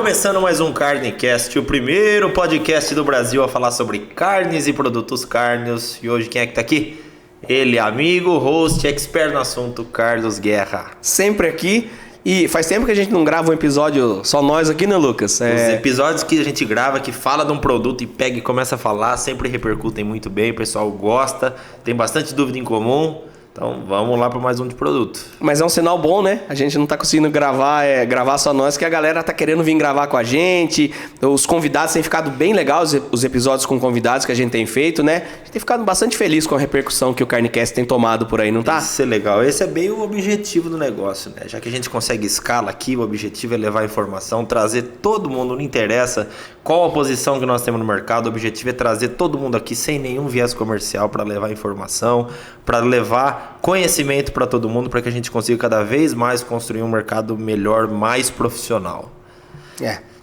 Começando mais um Carnecast, o primeiro podcast do Brasil a falar sobre carnes e produtos cárneos. E hoje quem é que tá aqui? Ele, amigo, host, expert no assunto, Carlos Guerra. Sempre aqui. E faz tempo que a gente não grava um episódio só nós aqui, né, Lucas? Os episódios que a gente grava, que fala de um produto e pega e começa a falar, sempre repercutem muito bem, o pessoal gosta, tem bastante dúvida em comum. Então vamos lá para mais um de produto. Mas é um sinal bom, né? A gente não tá conseguindo gravar só nós, que a galera tá querendo vir gravar com a gente. Os convidados têm ficado bem legais, os episódios com convidados que a gente tem feito, né? A gente tem ficado bastante feliz com a repercussão que o Carnecast tem tomado por aí, não tá? Isso é legal. Esse é bem o objetivo do negócio, né? Já que a gente consegue escala aqui, o objetivo é levar informação, trazer todo mundo, não interessa qual a posição que nós temos no mercado, o objetivo é trazer todo mundo aqui sem nenhum viés comercial para levar informação, para levar conhecimento para todo mundo, para que a gente consiga cada vez mais construir um mercado melhor, mais profissional.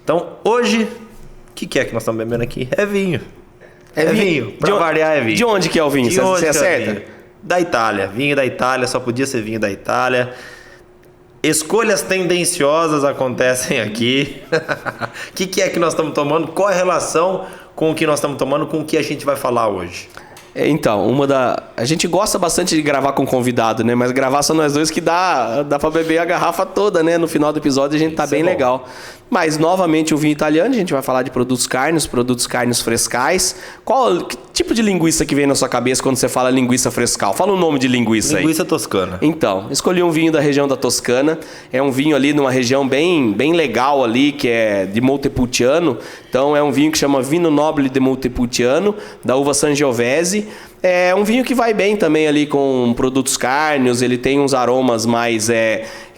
Então, hoje, o que é que nós estamos bebendo aqui? É vinho. É vinho. Para variar, é vinho. De onde que é o vinho? Você acerta? Vinho? Da Itália. Vinho da Itália, só podia ser vinho da Itália. Escolhas tendenciosas acontecem aqui. O que é que nós estamos tomando? Qual é a relação com o que nós estamos tomando com o que a gente vai falar hoje? Então, a gente gosta bastante de gravar com convidado, né? Mas gravar só nós dois que dá pra beber a garrafa toda, né? No final do episódio a gente tá bem legal. Mas, novamente, o vinho italiano, a gente vai falar de produtos cárneos frescais. Que tipo de linguiça que vem na sua cabeça quando você fala linguiça frescal? Fala o nome de linguiça aí. Linguiça toscana. Então, escolhi um vinho da região da Toscana. É um vinho ali numa região bem legal ali, que é de Montepulciano. Então, é um vinho que chama Vinho Nobile de Montepulciano, da uva Sangiovese. É um vinho que vai bem também ali com produtos cárneos. Ele tem uns aromas mais...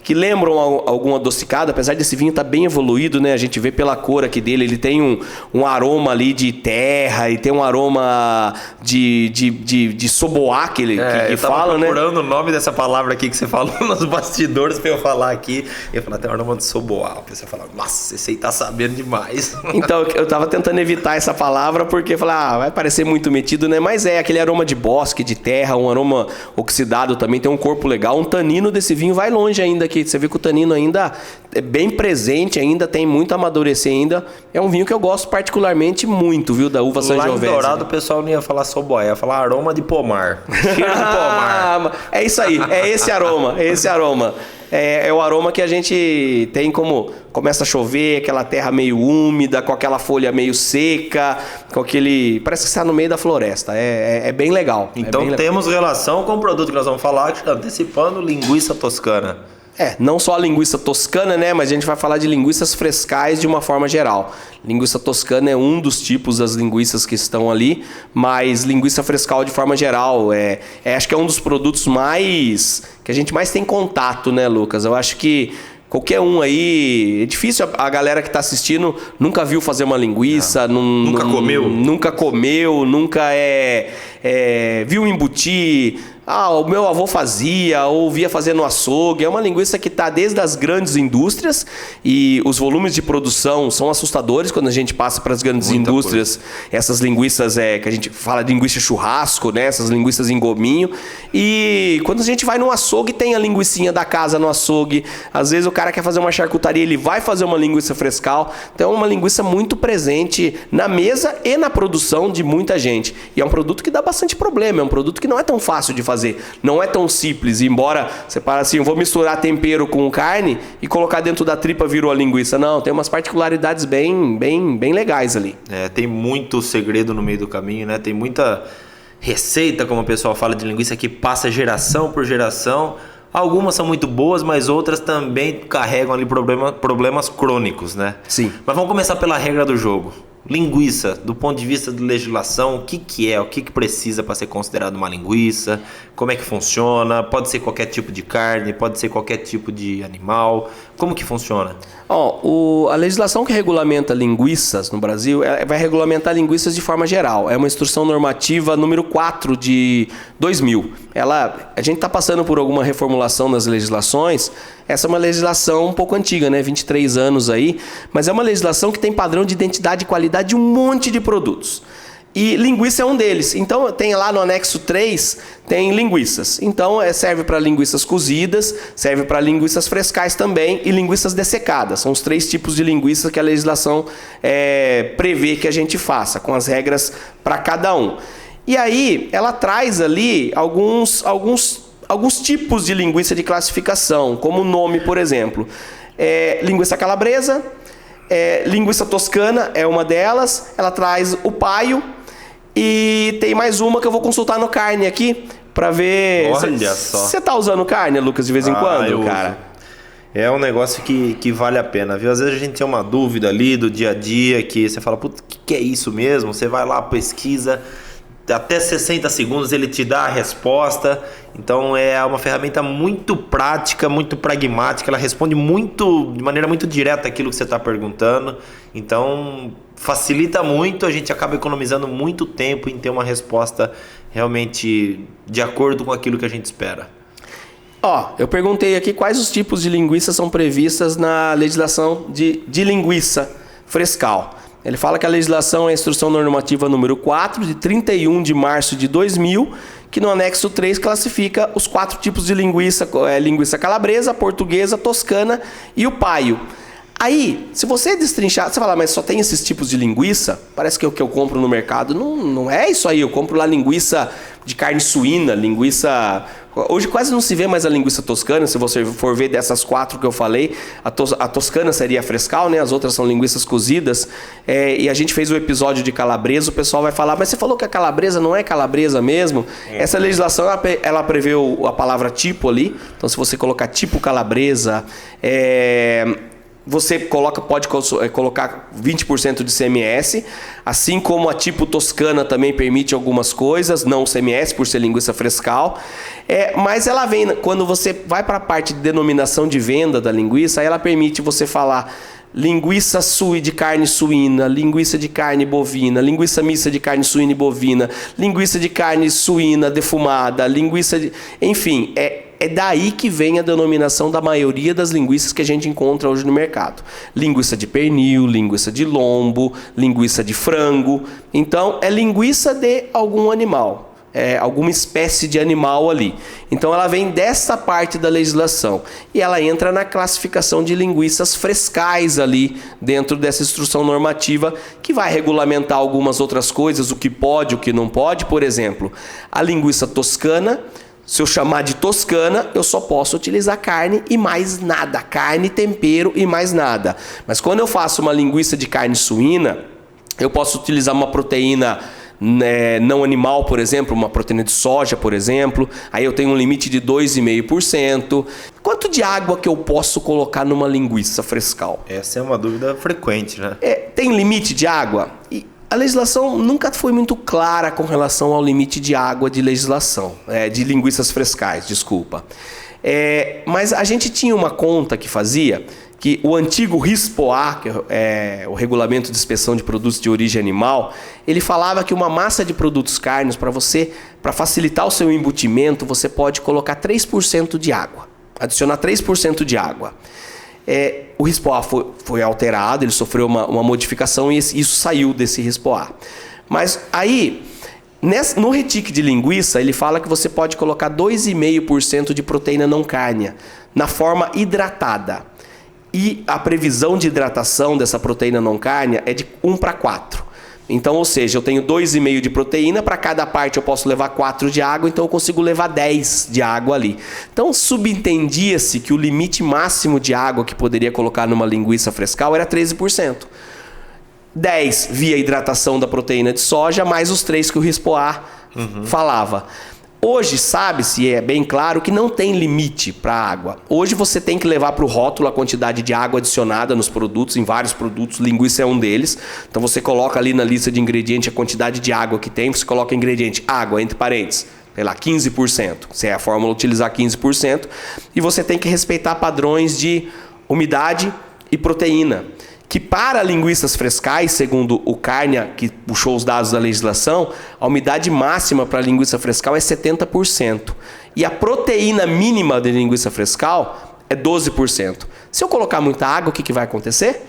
que lembram algum adocicado, apesar desse vinho estar bem evoluído, né? A gente vê pela cor aqui dele, ele tem um aroma ali de terra e tem um aroma de soboá que fala, né? Eu tava procurando o nome dessa palavra aqui que você falou nos bastidores pra eu falar aqui. E eu falei, tem um aroma de soboá. Você fala, nossa, esse aí tá sabendo demais. Então, eu tava tentando evitar essa palavra porque eu falei, vai parecer muito metido, né? Mas é aquele aroma de bosque, de terra, um aroma oxidado também, tem um corpo legal. Um tanino desse vinho vai longe ainda aqui. Você vê que o tanino ainda é bem presente, ainda tem muito a amadurecer ainda. É um vinho que eu gosto particularmente muito, viu? Da uva Sangiovese. Lá em Dourado o pessoal não ia falar soboá, ia falar aroma de pomar. Cheiro de pomar. É isso aí, é esse aroma, É o aroma que a gente tem como começa a chover, aquela terra meio úmida, com aquela folha meio seca, com aquele... Parece que está no meio da floresta. É bem legal. Então temos relação com o produto que nós vamos falar, antecipando linguiça toscana. Não só a linguiça toscana, né? Mas a gente vai falar de linguiças frescais de uma forma geral. Linguiça toscana é um dos tipos das linguiças que estão ali, mas linguiça frescal de forma geral acho que é um dos produtos que a gente mais tem contato, né, Lucas? Eu acho que qualquer um aí... É difícil, a galera que está assistindo nunca viu fazer uma linguiça, nunca comeu, nunca viu embutir... o meu avô fazia, ou via fazer no açougue. É uma linguiça que está desde as grandes indústrias e os volumes de produção são assustadores quando a gente passa para as grandes indústrias. Essas linguiças que a gente fala de linguiça churrasco, né? Essas linguiças em gominho. E quando a gente vai no açougue, tem a linguicinha da casa no açougue. Às vezes o cara quer fazer uma charcutaria, ele vai fazer uma linguiça frescal. Então é uma linguiça muito presente na mesa e na produção de muita gente. E é um produto que dá bastante problema, é um produto que não é tão fácil de fazer. Não é tão simples, embora você fale assim, eu vou misturar tempero com carne e colocar dentro da tripa virou a linguiça. Não, tem umas particularidades bem legais ali. Tem muito segredo no meio do caminho, né? Tem muita receita, como o pessoal fala, de linguiça que passa geração por geração. Algumas são muito boas, mas outras também carregam ali problemas crônicos, né? Sim. Mas vamos começar pela regra do jogo. Linguiça, do ponto de vista de legislação, o que é, o que precisa para ser considerado uma linguiça, como é que funciona, pode ser qualquer tipo de carne, pode ser qualquer tipo de animal, como que funciona? A legislação que regulamenta linguiças no Brasil vai regulamentar linguiças de forma geral. É uma instrução normativa número 4 de 2000. A gente está passando por alguma reformulação nas legislações. Essa é uma legislação um pouco antiga, né? 23 anos aí. Mas é uma legislação que tem padrão de identidade e qualidade de um monte de produtos. E linguiça é um deles. Então, tem lá no anexo 3, tem linguiças. Então, serve para linguiças cozidas, serve para linguiças frescais também e linguiças dessecadas. São os 3 tipos de linguiça que a legislação prevê que a gente faça, com as regras para cada um. E aí, ela traz ali alguns tipos de linguiça de classificação, como o nome, por exemplo. Linguiça calabresa, linguiça toscana é uma delas. Ela traz o paio. E tem mais uma que eu vou consultar no carne aqui para ver. Olha só. Você tá usando carne, Lucas, de vez em quando, cara? Uso. É um negócio que vale a pena, viu? Às vezes a gente tem uma dúvida ali do dia a dia que você fala, puta, o que é isso mesmo? Você vai lá, pesquisa, até 60 segundos ele te dá a resposta. Então é uma ferramenta muito prática, muito pragmática. Ela responde de maneira muito direta aquilo que você está perguntando. Então facilita muito, a gente acaba economizando muito tempo em ter uma resposta realmente de acordo com aquilo que a gente espera. Eu perguntei aqui quais os tipos de linguiça são previstas na legislação de linguiça frescal. Ele fala que a legislação é a Instrução Normativa número 4, de 31 de março de 2000, que no anexo 3 classifica os 4 tipos de linguiça, linguiça calabresa, portuguesa, toscana e o paio. Aí, se você destrinchar, você fala, mas só tem esses tipos de linguiça? Parece que é o que eu compro no mercado. Não é isso aí, eu compro lá linguiça de carne suína, linguiça... Hoje quase não se vê mais a linguiça toscana, se você for ver dessas 4 que eu falei, a toscana seria a frescal, né? As outras são linguiças cozidas. E a gente fez o episódio de calabresa, o pessoal vai falar, mas você falou que a calabresa não é calabresa mesmo? Essa legislação, ela prevê a palavra tipo ali, então se você colocar tipo calabresa... Você pode colocar 20% de CMS, assim como a tipo toscana também permite algumas coisas, não o CMS por ser linguiça frescal. Mas ela vem, quando você vai para a parte de denominação de venda da linguiça, aí ela permite você falar linguiça de carne suína, linguiça de carne bovina, linguiça mista de carne suína e bovina, linguiça de carne suína defumada, enfim, é daí que vem a denominação da maioria das linguiças que a gente encontra hoje no mercado. Linguiça de pernil, linguiça de lombo, linguiça de frango. Então, é linguiça de algum animal. Alguma espécie de animal ali. Então ela vem dessa parte da legislação e ela entra na classificação de linguiças frescais ali dentro dessa instrução normativa que vai regulamentar algumas outras coisas, o que pode, o que não pode. Por exemplo, a linguiça toscana, se eu chamar de toscana, eu só posso utilizar carne e mais nada, carne, tempero e mais nada. Mas quando eu faço uma linguiça de carne suína, eu posso utilizar uma proteína não animal, por exemplo, uma proteína de soja, por exemplo. Aí eu tenho um limite de 2,5%. Quanto de água que eu posso colocar numa linguiça frescal? Essa é uma dúvida frequente, né? Tem limite de água? E a legislação nunca foi muito clara com relação ao limite de água de legislação, de linguiças frescais, desculpa. Mas a gente tinha uma conta que fazia que o antigo RISPOA, que é o Regulamento de Inspeção de Produtos de Origem Animal, ele falava que uma massa de produtos cárneos, para facilitar o seu embutimento, você pode colocar 3% de água, adicionar 3% de água. O RISPOA foi alterado, ele sofreu uma modificação e isso saiu desse RISPOA. Mas aí, no retique de linguiça, ele fala que você pode colocar 2,5% de proteína não cárnea na forma hidratada. E a previsão de hidratação dessa proteína não cárnea é de 1:4. Então, ou seja, eu tenho 2,5 de proteína, para cada parte eu posso levar 4 de água, então eu consigo levar 10 de água ali. Então, subentendia-se que o limite máximo de água que poderia colocar numa linguiça frescal era 13%. 10 via hidratação da proteína de soja, mais os 3 que o RISPOA falava. Hoje sabe-se, é bem claro, que não tem limite para a água. Hoje você tem que levar para o rótulo a quantidade de água adicionada nos produtos, em vários produtos, linguiça é um deles. Então você coloca ali na lista de ingredientes a quantidade de água que tem, você coloca ingrediente água, entre parênteses, sei lá, 15%. Se é a fórmula utilizar 15%. E você tem que respeitar padrões de umidade e proteína. Que para linguiças frescais, segundo o Carnia, que puxou os dados da legislação, a umidade máxima para a linguiça frescal é 70%. E a proteína mínima de linguiça frescal é 12%. Se eu colocar muita água, o que vai acontecer?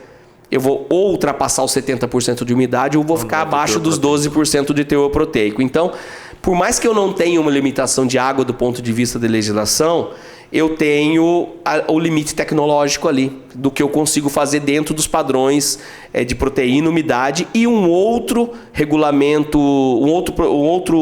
eu vou ou ultrapassar os 70% de umidade ou vou ficar abaixo dos 12% de teor proteico. Então, por mais que eu não tenha uma limitação de água do ponto de vista de legislação, eu tenho o limite tecnológico ali, do que eu consigo fazer dentro dos padrões de proteína, umidade e um outro regulamento, um outro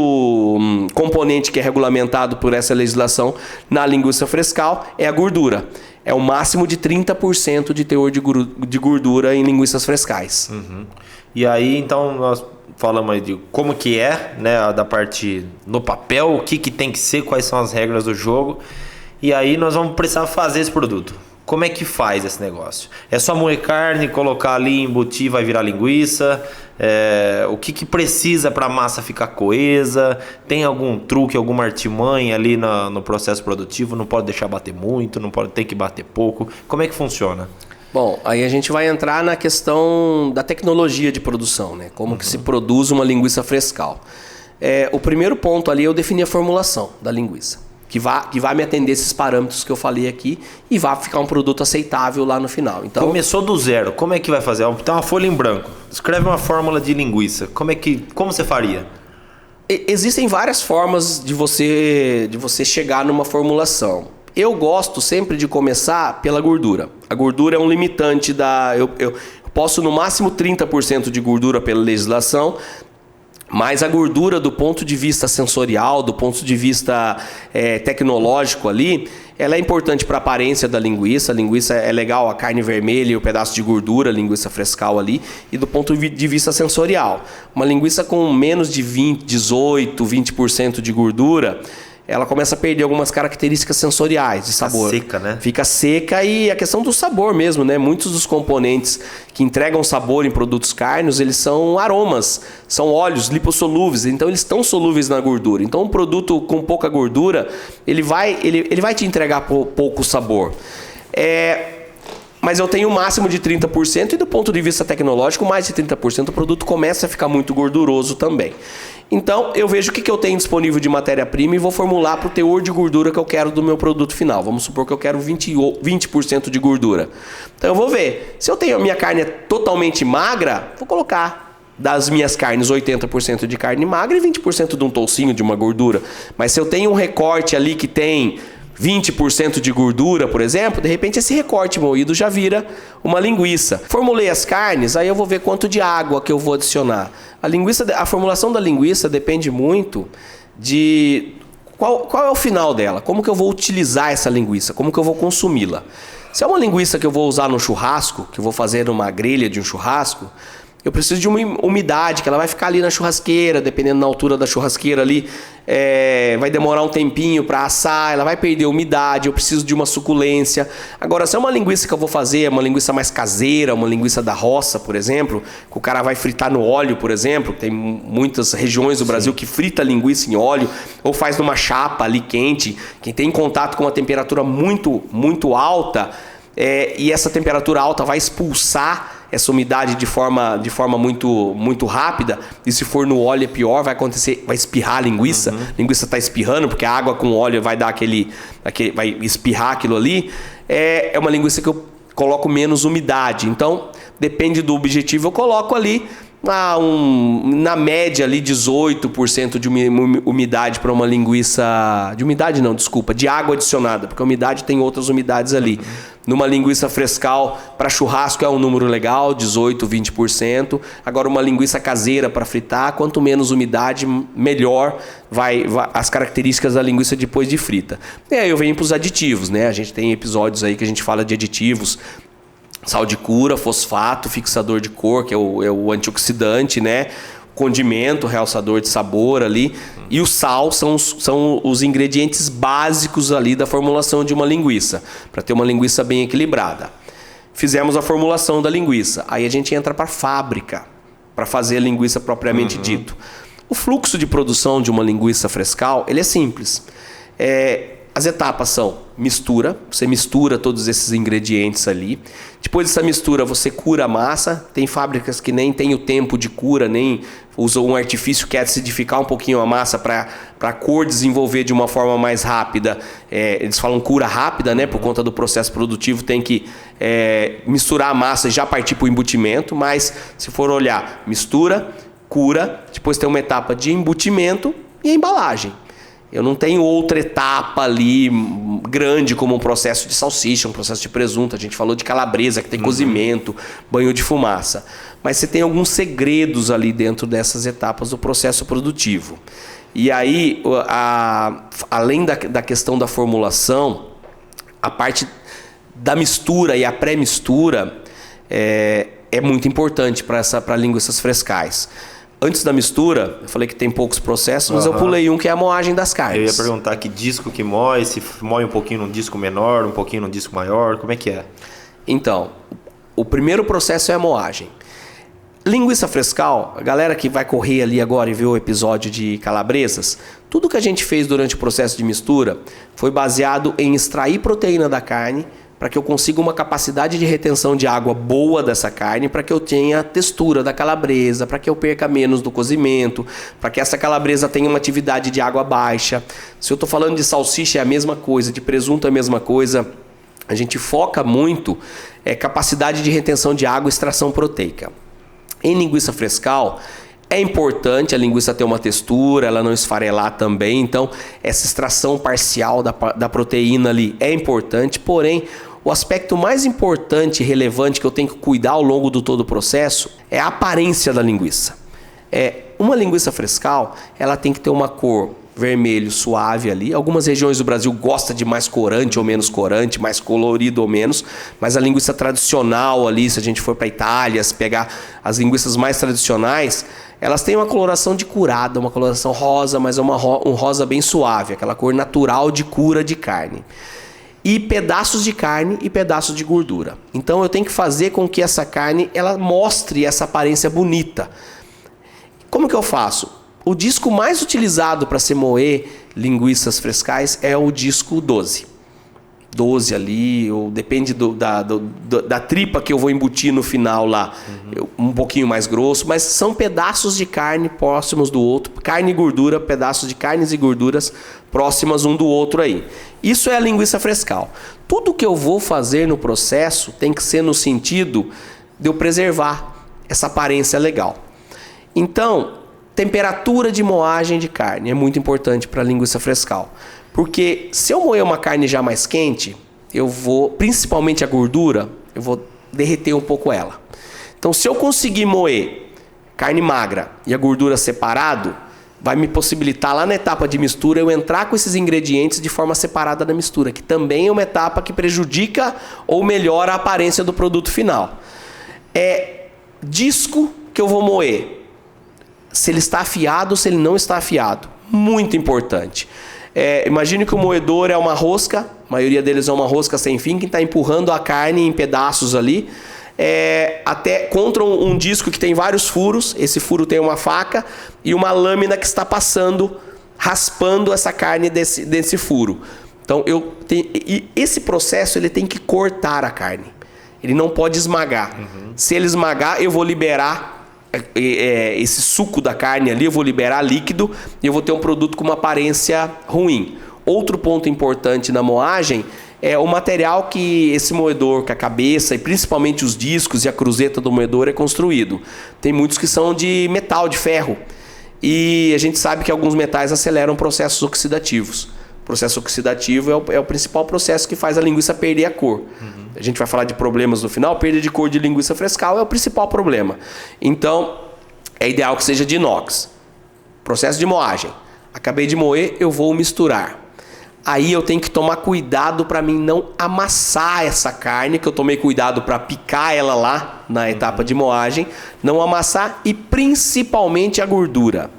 componente que é regulamentado por essa legislação na linguiça frescal é a gordura. É o máximo de 30% de teor de gordura em linguiças frescais. Uhum. E aí, então, nós falamos aí de como que é, né, da parte no papel, o que tem que ser, quais são as regras do jogo. E aí nós vamos precisar fazer esse produto. Como é que faz esse negócio? É só moer carne, colocar ali, embutir, vai virar linguiça? O que precisa para a massa ficar coesa? Tem algum truque, alguma artimanha ali no processo produtivo? Não pode deixar bater muito, não pode ter que bater pouco. Como é que funciona? Bom, aí a gente vai entrar na questão da tecnologia de produção, né? Como que se produz uma linguiça frescal. O primeiro ponto ali é eu definir a formulação da linguiça. Que vai me atender esses parâmetros que eu falei aqui e vai ficar um produto aceitável lá no final. Então, começou do zero, como é que vai fazer? Tem uma folha em branco, escreve uma fórmula de linguiça, como você faria? Existem várias formas de você chegar numa formulação. Eu gosto sempre de começar pela gordura. A gordura é um limitante eu posso no máximo 30% de gordura pela legislação. Mas a gordura do ponto de vista sensorial, do ponto de vista tecnológico ali, ela é importante para a aparência da linguiça. A linguiça é legal, a carne vermelha e o pedaço de gordura, a linguiça frescal ali. E do ponto de vista sensorial, uma linguiça com menos de 18, 20% de gordura, ela começa a perder algumas características sensoriais de sabor. Fica seca, né? Fica seca e a questão do sabor mesmo, né? Muitos dos componentes que entregam sabor em produtos carnes, eles são aromas, são óleos lipossolúveis, então eles estão solúveis na gordura. Então um produto com pouca gordura, ele vai te entregar pouco sabor. Mas eu tenho o máximo de 30% e do ponto de vista tecnológico, mais de 30%, o produto começa a ficar muito gorduroso também. Então, eu vejo o que eu tenho disponível de matéria-prima e vou formular para o teor de gordura que eu quero do meu produto final. Vamos supor que eu quero 20% de gordura. Então, eu vou ver. Se eu tenho a minha carne totalmente magra, vou colocar das minhas carnes 80% de carne magra e 20% de um toucinho de uma gordura. Mas se eu tenho um recorte ali que tem 20% de gordura, por exemplo, de repente esse recorte moído já vira uma linguiça. Formulei as carnes, aí eu vou ver quanto de água que eu vou adicionar. A formulação da linguiça depende muito de qual é o final dela, como que eu vou utilizar essa linguiça, como que eu vou consumi-la. Se é uma linguiça que eu vou usar no churrasco, que eu vou fazer numa grelha de um churrasco, eu preciso de uma umidade, que ela vai ficar ali na churrasqueira, dependendo da altura da churrasqueira ali, vai demorar um tempinho para assar, ela vai perder umidade, eu preciso de uma suculência. Agora, se é uma linguiça que eu vou fazer, uma linguiça mais caseira, uma linguiça da roça, por exemplo, que o cara vai fritar no óleo, por exemplo, tem muitas regiões do Brasil que frita linguiça em óleo, ou faz numa chapa ali quente, quem tem contato com uma temperatura muito, muito alta, e essa temperatura alta vai expulsar essa umidade de forma muito, muito rápida, e se for no óleo é pior, vai espirrar a linguiça, a linguiça está espirrando, porque a água com óleo vai dar vai espirrar aquilo ali, é uma linguiça que eu coloco menos umidade, então depende do objetivo, eu coloco ali na média ali 18% de umidade para uma linguiça, de água adicionada, porque a umidade tem outras umidades ali. Numa linguiça frescal para churrasco é um número legal, 18, 20%. Agora uma linguiça caseira para fritar, quanto menos umidade, melhor vai as características da linguiça depois de frita. E aí eu venho para os aditivos, né? A gente tem episódios aí que a gente fala de aditivos, sal de cura, fosfato, fixador de cor, que é o antioxidante, né? Condimento, realçador de sabor ali. E o sal são os ingredientes básicos ali da formulação de uma linguiça, para ter uma linguiça bem equilibrada. Fizemos a formulação da linguiça, aí a gente entra para a fábrica, para fazer a linguiça propriamente dito. O fluxo de produção de uma linguiça frescal, ele é simples. As etapas são mistura, você mistura todos esses ingredientes ali. Depois dessa mistura você cura a massa. Tem fábricas que nem tem o tempo de cura, nem usam um artifício que é acidificar um pouquinho a massa para a cor desenvolver de uma forma mais rápida. Eles falam cura rápida, né? Por conta do processo produtivo tem que misturar a massa e já partir para o embutimento. Mas se for olhar, mistura, cura, depois tem uma etapa de embutimento e embalagem. Eu não tenho outra etapa ali grande como um processo de salsicha, um processo de presunto. A gente falou de calabresa, que tem cozimento, banho de fumaça. Mas você tem alguns segredos ali dentro dessas etapas do processo produtivo. E aí, além da questão da formulação, a parte da mistura e a pré-mistura é muito importante para linguiças frescais. Antes da mistura, eu falei que tem poucos processos, mas eu pulei um que é a moagem das carnes. Eu ia perguntar que disco que moe, se moe um pouquinho num disco menor, um pouquinho num disco maior, como é que é? Então, o primeiro processo é a moagem. Linguiça frescal, a galera que vai correr ali agora e ver o episódio de calabresas, tudo que a gente fez durante o processo de mistura foi baseado em extrair proteína da carne, para que eu consiga uma capacidade de retenção de água boa dessa carne, para que eu tenha a textura da calabresa, para que eu perca menos do cozimento, para que essa calabresa tenha uma atividade de água baixa. Se eu estou falando de salsicha é a mesma coisa, de presunto é a mesma coisa. A gente foca muito capacidade de retenção de água e extração proteica. Em linguiça frescal, é importante a linguiça ter uma textura, ela não esfarelar também. Então, essa extração parcial da proteína ali é importante. Porém, o aspecto mais importante e relevante que eu tenho que cuidar ao longo do todo o processo é a aparência da linguiça. Uma linguiça frescal, ela tem que ter uma cor vermelho suave ali. Algumas regiões do Brasil gostam de mais corante ou menos corante, mais colorido ou menos, mas a linguiça tradicional ali, se a gente for para a Itália, se pegar as linguiças mais tradicionais, elas têm uma coloração de curada, uma coloração rosa, mas é um rosa bem suave, aquela cor natural de cura de carne. E pedaços de carne e pedaços de gordura. Então eu tenho que fazer com que essa carne ela mostre essa aparência bonita. Como que eu faço? O disco mais utilizado para se moer linguiças frescais é o disco 12. 12 ali, ou depende da tripa que eu vou embutir no final lá, um pouquinho mais grosso, mas são pedaços de carne próximos do outro, carne e gordura, pedaços de carnes e gorduras próximas um do outro aí. Isso é a linguiça frescal. Tudo que eu vou fazer no processo tem que ser no sentido de eu preservar essa aparência legal. Então, temperatura de moagem de carne é muito importante para a linguiça frescal. Porque se eu moer uma carne já mais quente, eu vou, principalmente a gordura, eu vou derreter um pouco ela. Então, se eu conseguir moer carne magra e a gordura separado, vai me possibilitar lá na etapa de mistura eu entrar com esses ingredientes de forma separada na mistura, que também é uma etapa que prejudica ou melhora a aparência do produto final. Disco que eu vou moer, se ele está afiado ou se ele não está afiado. Muito importante. Imagine que o moedor é uma rosca, a maioria deles é uma rosca sem fim, que está empurrando a carne em pedaços ali, até contra um disco que tem vários furos. Esse furo tem uma faca e uma lâmina que está passando, raspando essa carne desse furo. Então, esse processo ele tem que cortar a carne. Ele não pode esmagar. Se ele esmagar, eu vou liberar esse suco da carne ali, eu vou liberar líquido e eu vou ter um produto com uma aparência ruim. Outro ponto importante na moagem é o material que esse moedor, que a cabeça e principalmente os discos e a cruzeta do moedor é construído. Tem muitos que são de metal, de ferro. E a gente sabe que alguns metais aceleram processos oxidativos. O processo oxidativo é o principal processo que faz a linguiça perder a cor. A gente vai falar de problemas no final. Perda de cor de linguiça frescal é o principal problema. Então, é ideal que seja de inox. Processo de moagem. Acabei de moer, eu vou misturar. Aí eu tenho que tomar cuidado para mim não amassar essa carne, que eu tomei cuidado para picar ela lá na etapa de moagem. Não amassar e principalmente a gordura.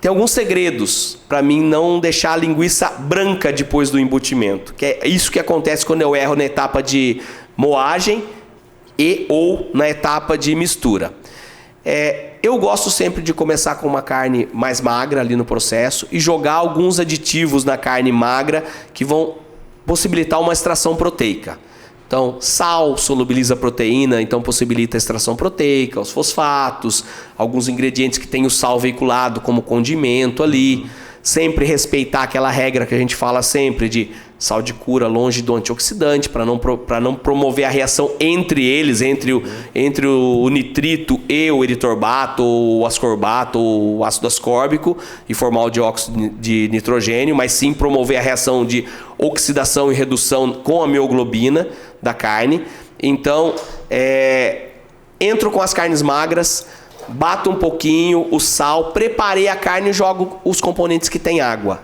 Tem alguns segredos para mim não deixar a linguiça branca depois do embutimento. Que é isso que acontece quando eu erro na etapa de moagem ou na etapa de mistura. Eu gosto sempre de começar com uma carne mais magra ali no processo e jogar alguns aditivos na carne magra que vão possibilitar uma extração proteica. Então, sal solubiliza proteína, então possibilita a extração proteica, os fosfatos, alguns ingredientes que tem o sal veiculado como condimento ali. Sempre respeitar aquela regra que a gente fala sempre de sal de cura longe do antioxidante, para não promover a reação entre eles, entre o nitrito e o eritorbato, ou o ascorbato, ou o ácido ascórbico e formar o dióxido de nitrogênio, mas sim promover a reação de oxidação e redução com a mioglobina da carne. Então, entro com as carnes magras, bato um pouquinho o sal, preparei a carne e jogo os componentes que tem água.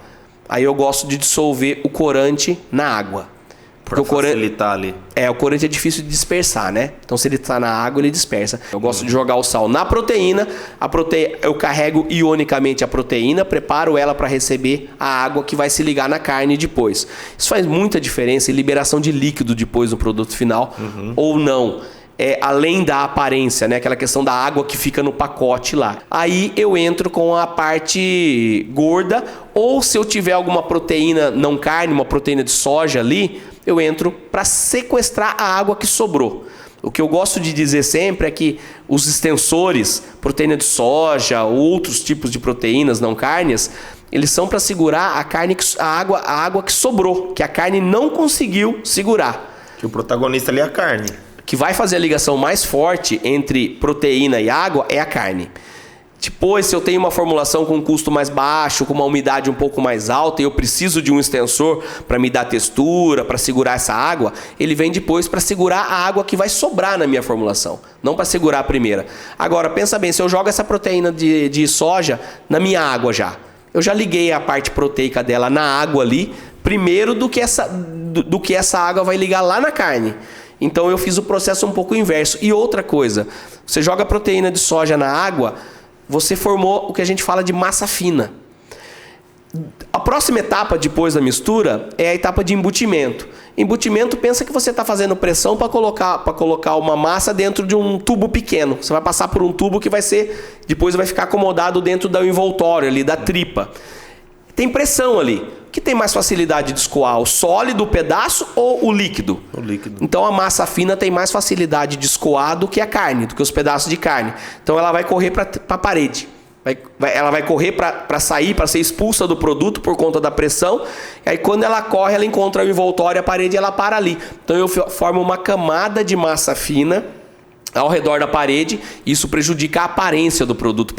Aí eu gosto de dissolver o corante na água. Para facilitar ali. O corante é difícil de dispersar, né? Então se ele está na água, ele dispersa. Eu gosto de jogar o sal na proteína. Eu carrego ionicamente a proteína, preparo ela para receber a água que vai se ligar na carne depois. Isso faz muita diferença em liberação de líquido depois no produto final ou não. Além da aparência, né? Aquela questão da água que fica no pacote lá. Aí eu entro com a parte gorda, ou se eu tiver alguma proteína não carne, uma proteína de soja ali, eu entro para sequestrar a água que sobrou. O que eu gosto de dizer sempre é que os extensores, proteína de soja ou outros tipos de proteínas não carnes, eles são para segurar a água que sobrou, que a carne não conseguiu segurar. Que o protagonista ali é a carne. Que vai fazer a ligação mais forte entre proteína e água é a carne. Depois, se eu tenho uma formulação com um custo mais baixo, com uma umidade um pouco mais alta e eu preciso de um extensor para me dar textura, para segurar essa água, ele vem depois para segurar a água que vai sobrar na minha formulação, não para segurar a primeira. Agora, pensa bem, se eu jogo essa proteína de soja na minha água já, eu já liguei a parte proteica dela na água ali, primeiro do que essa água vai ligar lá na carne. Então eu fiz o processo um pouco inverso. E outra coisa, você joga a proteína de soja na água, você formou o que a gente fala de massa fina. A próxima etapa depois da mistura é a etapa de embutimento. Embutimento, pensa que você está fazendo pressão para colocar uma massa dentro de um tubo pequeno. Você vai passar por um tubo que depois vai ficar acomodado dentro do envoltório ali, da tripa. Tem pressão ali. O que tem mais facilidade de escoar? O sólido, o pedaço ou o líquido? O líquido. Então a massa fina tem mais facilidade de escoar do que a carne, do que os pedaços de carne. Então ela vai correr para a parede. Ela vai correr para sair, para ser expulsa do produto por conta da pressão. E aí quando ela corre, ela encontra o envoltório, a parede, ela para ali. Então eu formo uma camada de massa fina ao redor da parede. Isso prejudica a aparência do produto,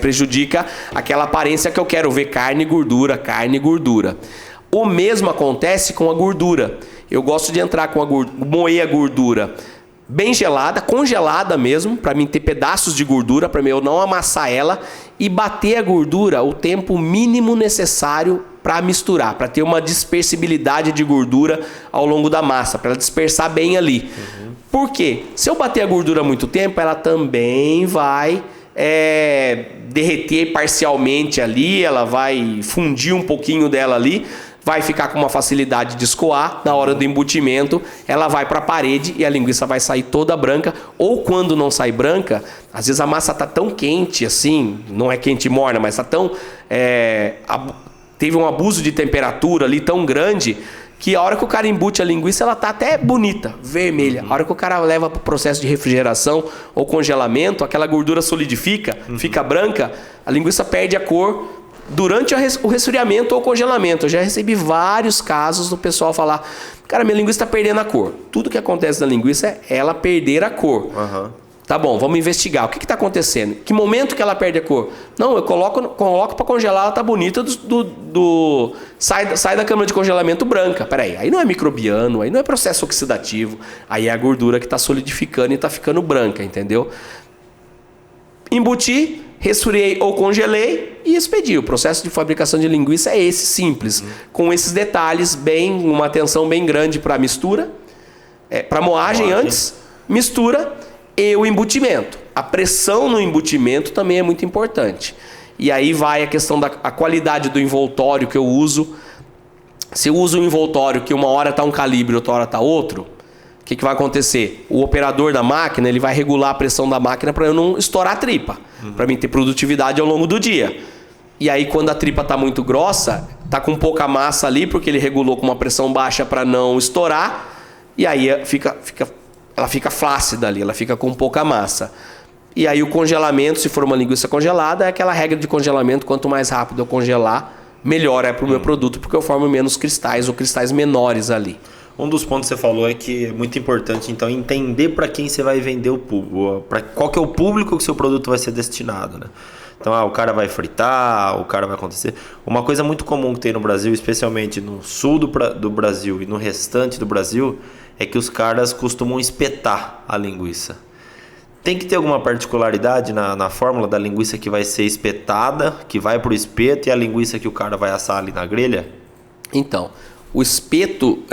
prejudica aquela aparência que eu quero ver: carne e gordura, carne e gordura. O mesmo acontece com a gordura. Eu gosto de entrar com moer a gordura bem gelada, congelada mesmo, para mim ter pedaços de gordura, para mim eu não amassar ela, e bater a gordura o tempo mínimo necessário para misturar, para ter uma dispersibilidade de gordura ao longo da massa, para ela dispersar bem ali. Por quê? Se eu bater a gordura há muito tempo, ela também vai derreter parcialmente ali, ela vai fundir um pouquinho dela ali, vai ficar com uma facilidade de escoar. Na hora do embutimento, ela vai para a parede e a linguiça vai sair toda branca. Ou quando não sai branca, às vezes a massa está tão quente assim, não é quente morna, mas está tão... teve um abuso de temperatura ali tão grande que a hora que o cara embute a linguiça, ela tá até bonita, vermelha. A hora que o cara leva para o processo de refrigeração ou congelamento, aquela gordura solidifica, fica branca, a linguiça perde a cor durante o resfriamento ou congelamento. Eu já recebi vários casos do pessoal falar: cara, minha linguiça está perdendo a cor. Tudo que acontece na linguiça é ela perder a cor. Tá bom, vamos investigar. O que está acontecendo? Que momento que ela perde a cor? Não, eu coloco para congelar, ela tá bonita, sai da câmara de congelamento branca. Peraí, aí não é microbiano, aí não é processo oxidativo, aí é a gordura que está solidificando e está ficando branca, entendeu? Embuti, resfriei ou congelei e expedi. O processo de fabricação de linguiça é esse, simples, com esses detalhes, uma atenção bem grande para a mistura, para moagem antes, mistura e o embutimento. A pressão no embutimento também é muito importante. E aí vai a questão da qualidade do envoltório que eu uso. Se eu uso um envoltório que uma hora está um calibre, outra hora está outro, o que vai acontecer? O operador da máquina, ele vai regular a pressão da máquina para eu não estourar a tripa, para mim ter produtividade ao longo do dia. E aí quando a tripa está muito grossa, está com pouca massa ali, porque ele regulou com uma pressão baixa para não estourar, e aí ela fica flácida ali, ela fica com pouca massa. E aí o congelamento, se for uma linguiça congelada, é aquela regra de congelamento, quanto mais rápido eu congelar, melhor é para o meu produto, porque eu formo menos cristais ou cristais menores ali. Um dos pontos que você falou é que é muito importante, então, entender para quem você vai vender o público, para qual que é o público que o seu produto vai ser destinado, né? Então, o cara vai fritar, o cara vai acontecer. Uma coisa muito comum que tem no Brasil, especialmente no sul do Brasil e no restante do Brasil, é que os caras costumam espetar a linguiça. Tem que ter alguma particularidade na fórmula da linguiça que vai ser espetada, que vai para o espeto, e a linguiça que o cara vai assar ali na grelha? Então, o espeto,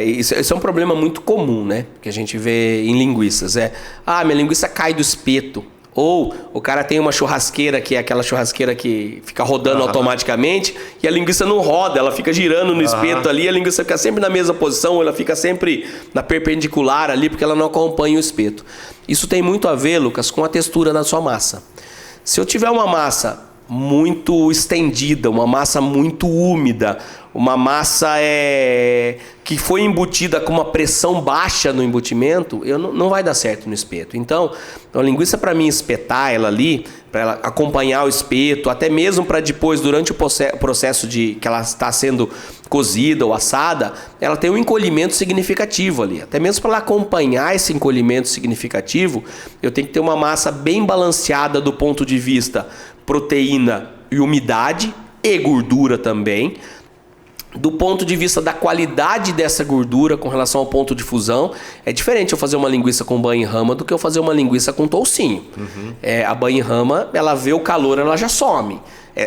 isso é um problema muito comum, né? Que a gente vê em linguiças. Minha linguiça cai do espeto. Ou o cara tem uma churrasqueira, que é aquela churrasqueira que fica rodando automaticamente, e a linguiça não roda, ela fica girando no espeto ali, a linguiça fica sempre na mesma posição, ela fica sempre na perpendicular ali, porque ela não acompanha o espeto. Isso tem muito a ver, Lucas, com a textura da sua massa. Se eu tiver uma massa muito estendida, uma massa muito úmida, uma massa que foi embutida com uma pressão baixa no embutimento, não vai dar certo no espeto. Então, a linguiça, para mim espetar ela ali, para ela acompanhar o espeto, até mesmo para depois, durante o processo de que ela está sendo cozida ou assada, ela tem um encolhimento significativo ali. Até mesmo para ela acompanhar esse encolhimento significativo, eu tenho que ter uma massa bem balanceada do ponto de vista proteína e umidade, e gordura também. Do ponto de vista da qualidade dessa gordura com relação ao ponto de fusão, é diferente eu fazer uma linguiça com banha em rama do que eu fazer uma linguiça com toucinho. A banha em rama, ela vê o calor, ela já some.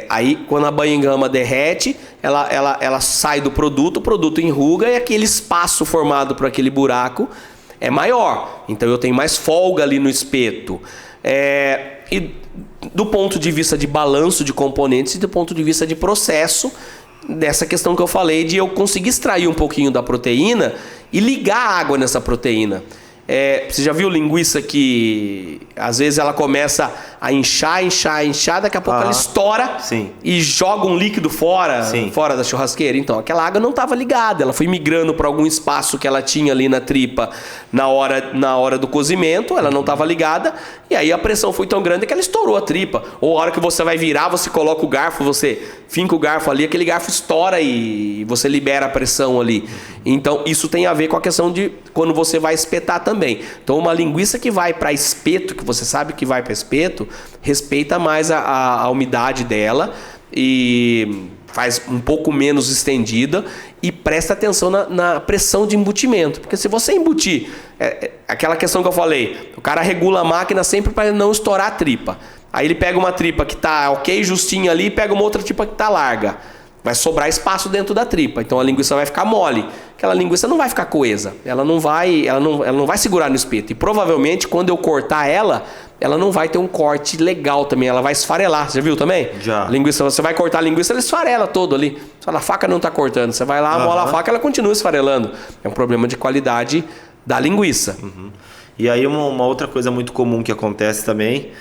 Aí, quando a banha em rama derrete, ela sai do produto, o produto enruga e aquele espaço formado por aquele buraco é maior. Então, eu tenho mais folga ali no espeto. E do ponto de vista de balanço de componentes e do ponto de vista de processo, dessa questão que eu falei de eu conseguir extrair um pouquinho da proteína e ligar a água nessa proteína. Você já viu linguiça que às vezes ela começa a inchar, daqui a pouco ela estoura e joga um líquido fora da churrasqueira? Então, aquela água não estava ligada, ela foi migrando para algum espaço que ela tinha ali na tripa na hora do cozimento, ela não estava ligada, e aí a pressão foi tão grande que ela estourou a tripa. Ou a hora que você vai virar, você coloca o garfo, você finca o garfo ali, aquele garfo estoura e você libera a pressão ali. Então, isso tem a ver com a questão de quando você vai espetar também. Então, uma linguiça que vai para espeto, que você sabe que vai para espeto, respeita mais a umidade dela e faz um pouco menos estendida e presta atenção na pressão de embutimento. Porque se você embutir, aquela questão que eu falei, o cara regula a máquina sempre para não estourar a tripa. Aí ele pega uma tripa que está ok, justinha ali, e pega uma outra tripa que está larga. Vai sobrar espaço dentro da tripa, então a linguiça vai ficar mole. Aquela linguiça não vai ficar coesa, ela não vai segurar no espeto. E provavelmente quando eu cortar ela não vai ter um corte legal também, ela vai esfarelar. Você já viu também? Já. Linguiça, você vai cortar a linguiça, ela esfarela todo ali. Só a faca não está cortando, você vai lá, amola a faca, ela continua esfarelando. É um problema de qualidade da linguiça. E aí uma outra coisa muito comum que acontece também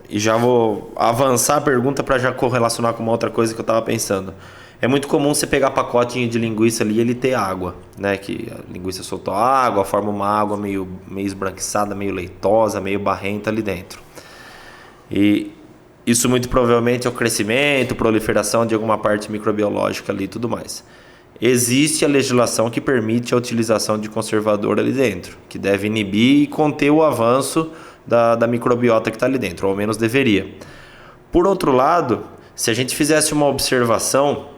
e já vou avançar a pergunta para já correlacionar com uma outra coisa que eu estava pensando. É muito comum você pegar pacotinho de linguiça ali e ele ter água, né? Que a linguiça soltou água, forma uma água meio esbranquiçada, meio leitosa, meio barrenta ali dentro. E isso muito provavelmente é o crescimento, proliferação de alguma parte microbiológica ali e tudo mais. Existe a legislação que permite a utilização de conservador ali dentro, que deve inibir e conter o avanço da microbiota que está ali dentro, ou ao menos deveria. Por outro lado, se a gente fizesse uma observação,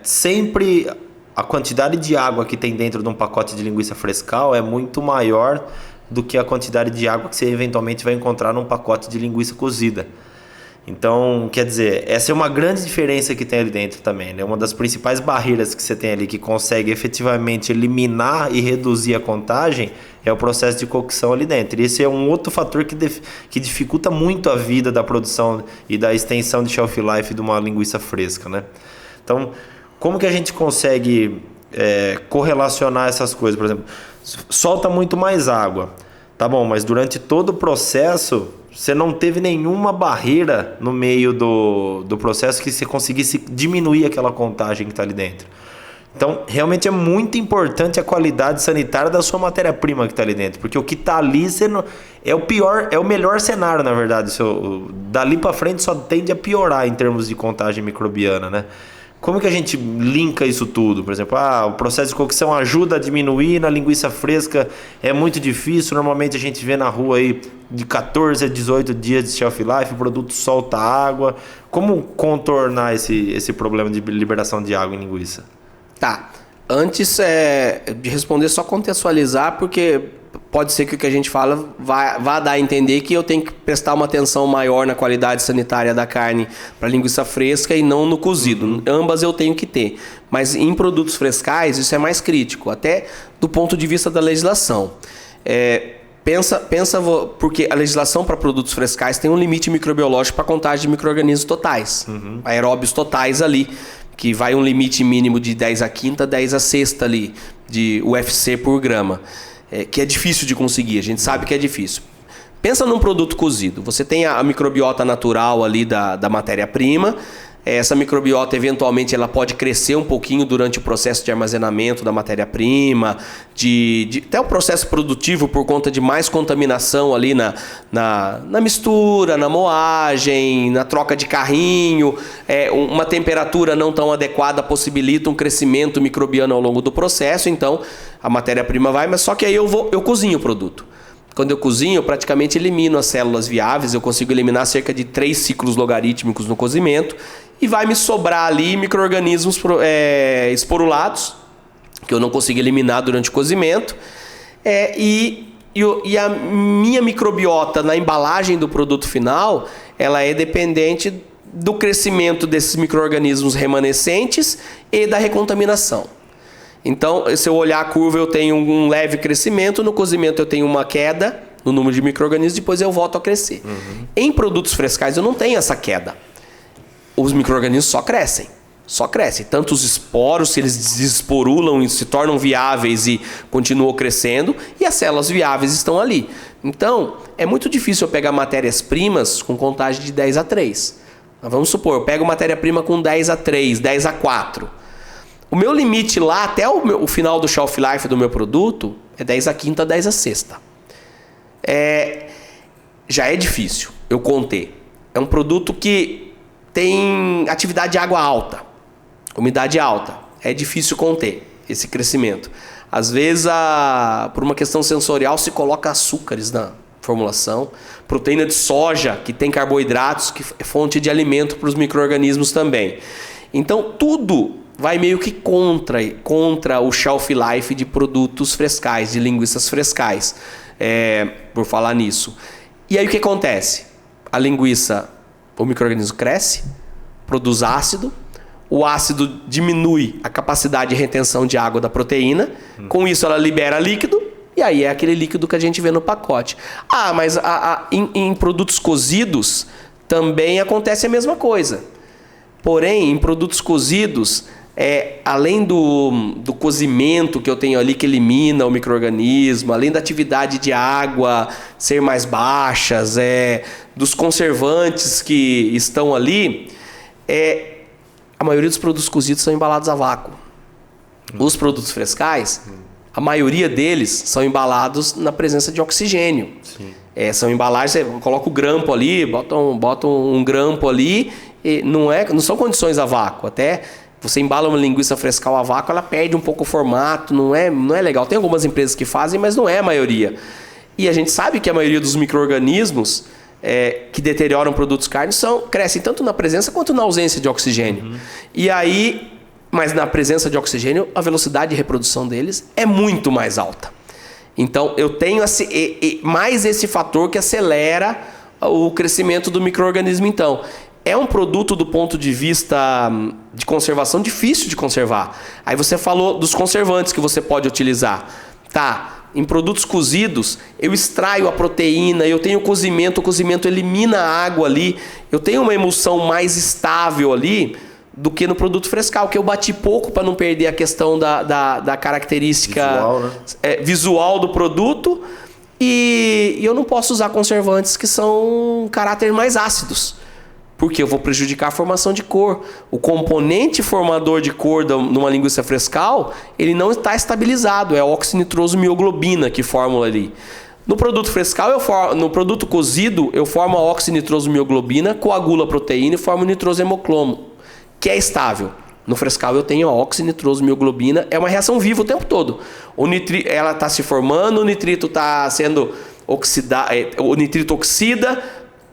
sempre a quantidade de água que tem dentro de um pacote de linguiça frescal é muito maior do que a quantidade de água que você eventualmente vai encontrar num pacote de linguiça cozida. Então, quer dizer, essa é uma grande diferença que tem ali dentro também, né? Uma das principais barreiras que você tem ali que consegue efetivamente eliminar e reduzir a contagem é o processo de cocção ali dentro. E esse é um outro fator que dificulta muito a vida da produção e da extensão de shelf life de uma linguiça fresca, né? Então, como que a gente consegue correlacionar essas coisas. Por exemplo, solta muito mais água. Tá bom, mas durante todo o processo, você não teve nenhuma barreira no meio do processo que você conseguisse diminuir aquela contagem que está ali dentro. Então, realmente é muito importante a qualidade sanitária da sua matéria-prima que está ali dentro. Porque o que está ali é o melhor cenário, na verdade. Dali para frente só tende a piorar em termos de contagem microbiana, né? Como que a gente linka isso tudo? Por exemplo, o processo de cocção ajuda a diminuir, na linguiça fresca é muito difícil. Normalmente a gente vê na rua aí de 14 a 18 dias de shelf life, o produto solta água. Como contornar esse problema de liberação de água em linguiça? Tá. Antes de responder, só contextualizar, porque pode ser que o que a gente fala vá dar a entender que eu tenho que prestar uma atenção maior na qualidade sanitária da carne para linguiça fresca e não no cozido. Ambas eu tenho que ter. Mas em produtos frescais isso é mais crítico, até do ponto de vista da legislação. Porque a legislação para produtos frescais tem um limite microbiológico para contagem de micro-organismos totais, aeróbios totais ali, que vai um limite mínimo de 10 a quinta, 10 a sexta ali, de UFC por grama. Que é difícil de conseguir, a gente sabe que é difícil. Pensa num produto cozido. Você tem a microbiota natural ali da matéria-prima. Essa microbiota, eventualmente, ela pode crescer um pouquinho durante o processo de armazenamento da matéria-prima, até o processo produtivo por conta de mais contaminação ali na mistura, na moagem, na troca de carrinho. Uma temperatura não tão adequada possibilita um crescimento microbiano ao longo do processo, então a matéria-prima vai, mas só que aí eu cozinho o produto. Quando eu cozinho, eu praticamente elimino as células viáveis, eu consigo eliminar cerca de 3 ciclos logarítmicos no cozimento e vai me sobrar ali micro-organismos esporulados, que eu não consigo eliminar durante o cozimento, e a minha microbiota na embalagem do produto final, ela é dependente do crescimento desses micro-organismos remanescentes e da recontaminação. Então, se eu olhar a curva, eu tenho um leve crescimento, no cozimento eu tenho uma queda no número de micro-organismos, depois eu volto a crescer. Em produtos frescais eu não tenho essa queda. Os micro-organismos só crescem. Tanto os esporos, se eles desesporulam e se tornam viáveis e continuam crescendo, e as células viáveis estão ali. Então, é muito difícil eu pegar matérias-primas com contagem de 10 a 3. Mas vamos supor, eu pego matéria-prima com 10 a 3, 10 a 4. O meu limite lá, até o final do shelf life do meu produto, é 10 a quinta, 10 a sexta. Já é difícil eu conter. É um produto que tem atividade de água alta, umidade alta. É difícil conter esse crescimento. Às vezes, por uma questão sensorial, se coloca açúcares na formulação. Proteína de soja, que tem carboidratos, que é fonte de alimento para os micro-organismos também. Então, tudo vai meio que contra o shelf life de produtos frescais, de linguiças frescais, por falar nisso. E aí o que acontece? A linguiça, o micro-organismo cresce, produz ácido, o ácido diminui a capacidade de retenção de água da proteína, com isso ela libera líquido, e aí é aquele líquido que a gente vê no pacote. Mas em produtos cozidos também acontece a mesma coisa. Porém, em produtos cozidos, além do cozimento que eu tenho ali que elimina o micro-organismo, além da atividade de água ser mais baixas, dos conservantes que estão ali, a maioria dos produtos cozidos são embalados a vácuo. Os produtos frescais, a maioria deles são embalados na presença de oxigênio. São embalagens, você coloca o grampo ali, bota um grampo ali, e não são condições a vácuo. Até você embala uma linguiça frescal a vácuo, ela perde um pouco o formato, não é legal. Tem algumas empresas que fazem, mas não é a maioria. E a gente sabe que a maioria dos micro-organismos que deterioram produtos carnes crescem tanto na presença quanto na ausência de oxigênio. E aí, mas na presença de oxigênio, a velocidade de reprodução deles é muito mais alta. Então, eu tenho mais esse fator que acelera o crescimento do micro-organismo. Então, é um produto do ponto de vista de conservação difícil de conservar. Aí você falou dos conservantes que você pode utilizar. Em produtos cozidos, eu extraio a proteína, eu tenho o cozimento elimina a água ali, eu tenho uma emulsão mais estável ali do que no produto frescal, que eu bati pouco para não perder a questão da característica visual, né? Visual do produto. E eu não posso usar conservantes que são caráter mais ácidos, porque eu vou prejudicar a formação de cor. O componente formador de cor numa linguiça frescal, ele não está estabilizado, é oxinitroso mioglobina que forma ali. No produto frescal, no produto cozido, eu formo a oxinitroso mioglobina, coagulo a proteína e formo o nitroso hemoclomo, que é estável. No frescal eu tenho a oxinitroso mioglobina, é uma reação viva o tempo todo. Ela está se formando, o nitrito está sendo oxidado, o nitrito oxida,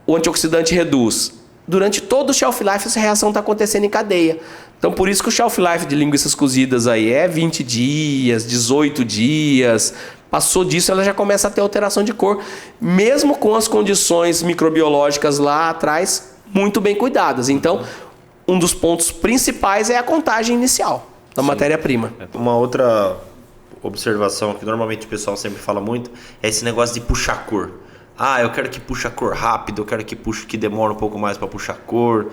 o antioxidante reduz. Durante todo o shelf life essa reação está acontecendo em cadeia. Então por isso que o shelf life de linguiças cozidas aí é 20 dias, 18 dias. Passou disso, ela já começa a ter alteração de cor, mesmo com as condições microbiológicas lá atrás muito bem cuidadas. Então, um dos pontos principais é a contagem inicial da matéria-prima. Uma outra observação que normalmente o pessoal sempre fala muito é esse negócio de puxar cor. Ah, eu quero que puxe a cor rápido, eu quero que demore um pouco mais para puxar cor.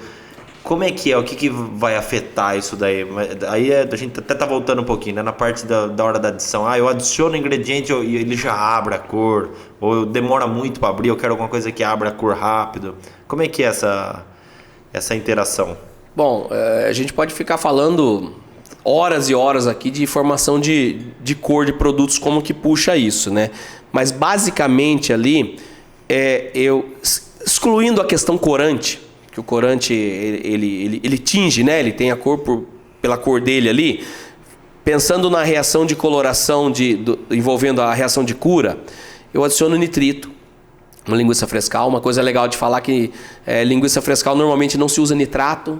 Como é que é? O que vai afetar isso daí? Aí a gente até tá voltando um pouquinho, né? Na parte da hora da adição. Ah, eu adiciono o ingrediente e ele já abre a cor. Ou demora muito para abrir, eu quero alguma coisa que abra a cor rápido. Como é que é essa interação? Bom, a gente pode ficar falando horas e horas aqui de formação de cor de produtos, como que puxa isso, né? Mas basicamente ali, excluindo a questão corante, que o corante ele tinge, né? Ele tem a cor pela cor dele ali. Pensando na reação de coloração envolvendo a reação de cura, eu adiciono nitrito. Uma linguiça frescal, uma coisa legal de falar que linguiça frescal normalmente não se usa nitrato,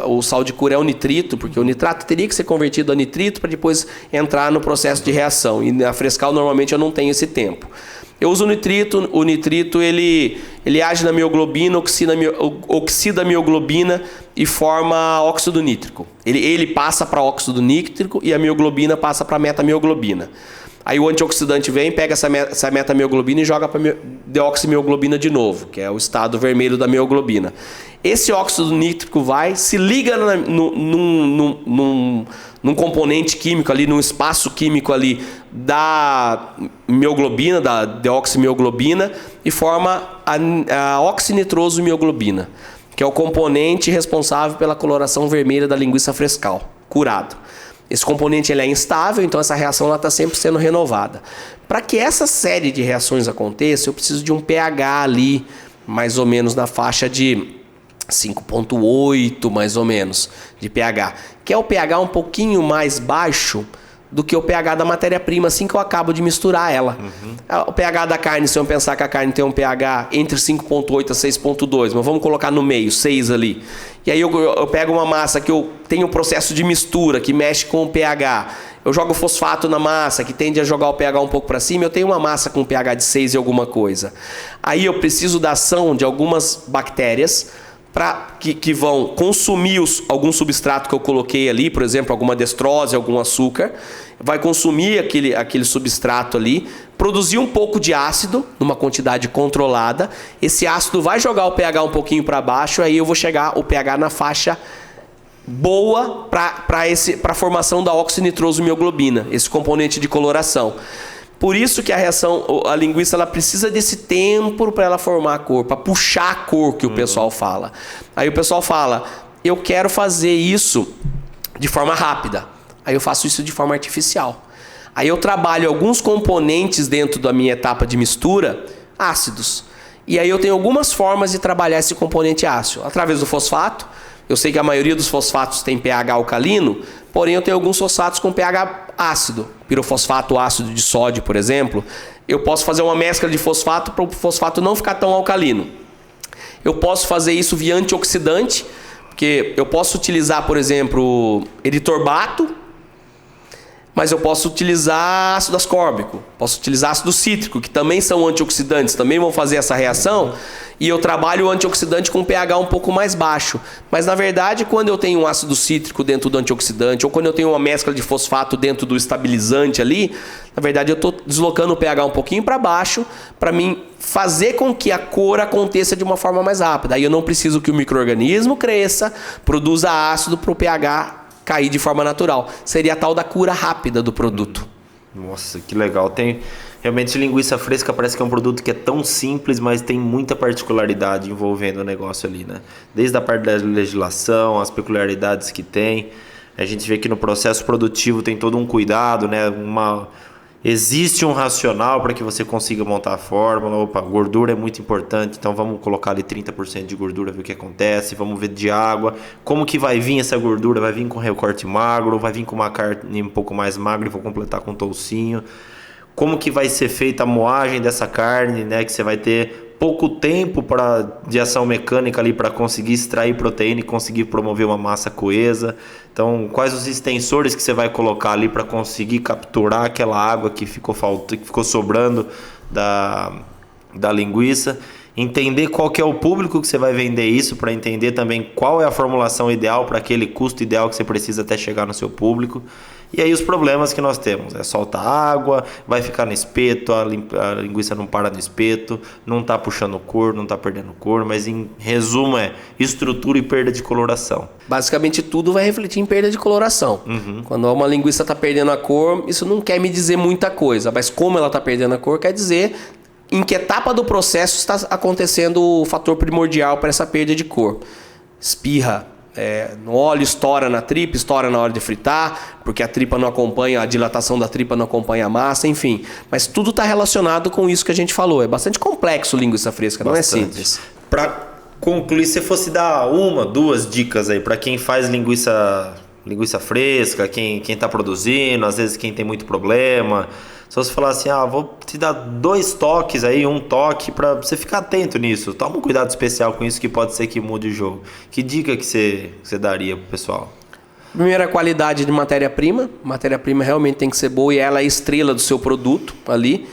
o sal de cura é o nitrito, porque o nitrato teria que ser convertido a nitrito para depois entrar no processo de reação, e na frescal normalmente eu não tenho esse tempo. Eu uso o nitrito ele age na mioglobina, oxida a mioglobina e forma óxido nítrico. Ele passa para óxido nítrico e a mioglobina passa para metamioglobina. Aí o antioxidante vem, pega essa metamioglobina e joga para deoximioglobina de novo, que é o estado vermelho da mioglobina. Esse óxido nítrico se liga num componente químico ali, num espaço químico ali da mioglobina, da deoximioglobina, e forma a oxinitroso mioglobina, que é o componente responsável pela coloração vermelha da linguiça frescal, curado. Esse componente ele é instável, então essa reação está sempre sendo renovada. Para que essa série de reações aconteça, eu preciso de um pH ali, mais ou menos na faixa de 5,8, mais ou menos, de pH. Que é o pH um pouquinho mais baixo do que o pH da matéria-prima, assim que eu acabo de misturar ela. O pH da carne, se eu pensar que a carne tem um pH entre 5,8 a 6,2, mas vamos colocar no meio, 6 ali. E aí eu pego uma massa que eu tenho um processo de mistura, que mexe com o pH. Eu jogo fosfato na massa, que tende a jogar o pH um pouco para cima. Eu tenho uma massa com pH de 6 e alguma coisa. Aí eu preciso da ação de algumas bactérias que vão consumir algum substrato que eu coloquei ali, por exemplo, alguma destrose, algum açúcar, vai consumir aquele substrato ali, produzir um pouco de ácido, numa quantidade controlada. Esse ácido vai jogar o pH um pouquinho para baixo, aí eu vou chegar o pH na faixa boa para a formação da oxinitroso mioglobina, esse componente de coloração. Por isso que a linguiça ela precisa desse tempo para ela formar a cor, para puxar a cor que o pessoal fala. Aí o pessoal fala, eu quero fazer isso de forma rápida. Aí eu faço isso de forma artificial. Aí eu trabalho alguns componentes dentro da minha etapa de mistura, ácidos. E aí eu tenho algumas formas de trabalhar esse componente ácido. Através do fosfato. Eu sei que a maioria dos fosfatos tem pH alcalino, porém eu tenho alguns fosfatos com pH ácido. Pirofosfato ácido de sódio, por exemplo. Eu posso fazer uma mescla de fosfato para o fosfato não ficar tão alcalino. Eu posso fazer isso via antioxidante, porque eu posso utilizar, por exemplo, eritorbato, mas eu posso utilizar ácido ascórbico, posso utilizar ácido cítrico, que também são antioxidantes, também vão fazer essa reação, e eu trabalho o antioxidante com pH um pouco mais baixo. Mas na verdade, quando eu tenho um ácido cítrico dentro do antioxidante, ou quando eu tenho uma mescla de fosfato dentro do estabilizante ali, na verdade eu estou deslocando o pH um pouquinho para baixo, para mim fazer com que a cor aconteça de uma forma mais rápida. Aí eu não preciso que o micro-organismo cresça, produza ácido para o pH cair de forma natural. Seria a tal da cura rápida do produto. Nossa, que legal. Realmente linguiça fresca parece que é um produto que é tão simples, mas tem muita particularidade envolvendo o negócio ali, né? Desde a parte da legislação, as peculiaridades que tem. A gente vê que no processo produtivo tem todo um cuidado, né? Existe um racional para que você consiga montar a fórmula. Opa, gordura é muito importante, então vamos colocar ali 30% de gordura, ver o que acontece, vamos ver de água, como que vai vir essa gordura, vai vir com recorte magro, vai vir com uma carne um pouco mais magra e vou completar com toucinho. Como que vai ser feita a moagem dessa carne, né? Que você vai ter pouco tempo de ação mecânica ali para conseguir extrair proteína e conseguir promover uma massa coesa. Então, quais os extensores que você vai colocar ali para conseguir capturar aquela água que ficou sobrando da linguiça. Entender qual que é o público que você vai vender isso, para entender também qual é a formulação ideal para aquele custo ideal que você precisa até chegar no seu público. E aí os problemas que nós temos, solta água, vai ficar no espeto, a linguiça não para no espeto, não está puxando cor, não está perdendo cor, mas em resumo estrutura e perda de coloração. Basicamente tudo vai refletir em perda de coloração. Quando uma linguiça está perdendo a cor, isso não quer me dizer muita coisa, mas como ela está perdendo a cor quer dizer em que etapa do processo está acontecendo o fator primordial para essa perda de cor. Espirra no óleo, estoura na tripa, estoura na hora de fritar, porque a tripa não acompanha, a dilatação da tripa não acompanha a massa, enfim. Mas tudo está relacionado com isso que a gente falou. É bastante complexo linguiça fresca, não é simples. Para concluir, se fosse dar 1, 2 dicas aí para quem faz linguiça fresca, quem está produzindo, às vezes quem tem muito problema. Se você falar assim, vou te dar 2 toques aí, 1 toque para você ficar atento nisso. Toma um cuidado especial com isso que pode ser que mude o jogo. Que dica que você daria pro pessoal? Primeiro, a qualidade de matéria-prima. Matéria-prima realmente tem que ser boa e ela é a estrela do seu produto ali.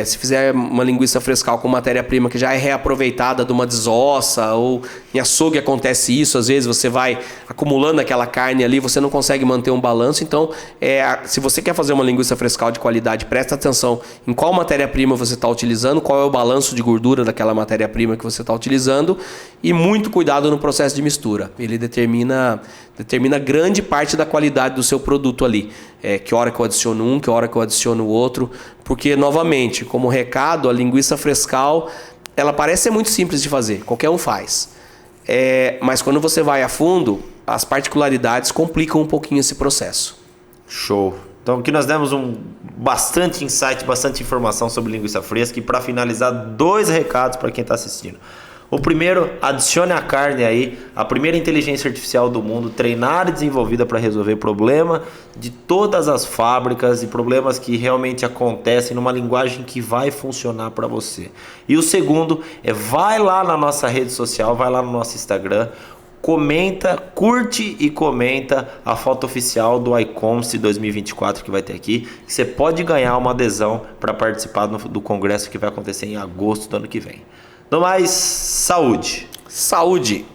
Se fizer uma linguiça frescal com matéria-prima que já é reaproveitada de uma desossa, ou em açougue acontece isso, às vezes você vai acumulando aquela carne ali, você não consegue manter um balanço. Então, se você quer fazer uma linguiça frescal de qualidade, presta atenção em qual matéria-prima você está utilizando, qual é o balanço de gordura daquela matéria-prima que você está utilizando, e muito cuidado no processo de mistura. Ele determina grande parte da qualidade do seu produto ali. Que hora que eu adiciono um, que hora que eu adiciono o outro. Porque, novamente, como recado, a linguiça frescal, ela parece ser muito simples de fazer. Qualquer um faz. Mas quando você vai a fundo, as particularidades complicam um pouquinho esse processo. Show. Então aqui nós demos bastante insight, bastante informação sobre linguiça fresca. E para finalizar, 2 recados para quem está assistindo. O primeiro, adicione a carne aí, a primeira inteligência artificial do mundo, treinada e desenvolvida para resolver problema de todas as fábricas e problemas que realmente acontecem numa linguagem que vai funcionar para você. E o segundo vai lá na nossa rede social, vai lá no nosso Instagram, curte e comenta a foto oficial do iCommerce 2024 que vai ter aqui, que você pode ganhar uma adesão para participar do congresso que vai acontecer em agosto do ano que vem. No mais, saúde! Saúde!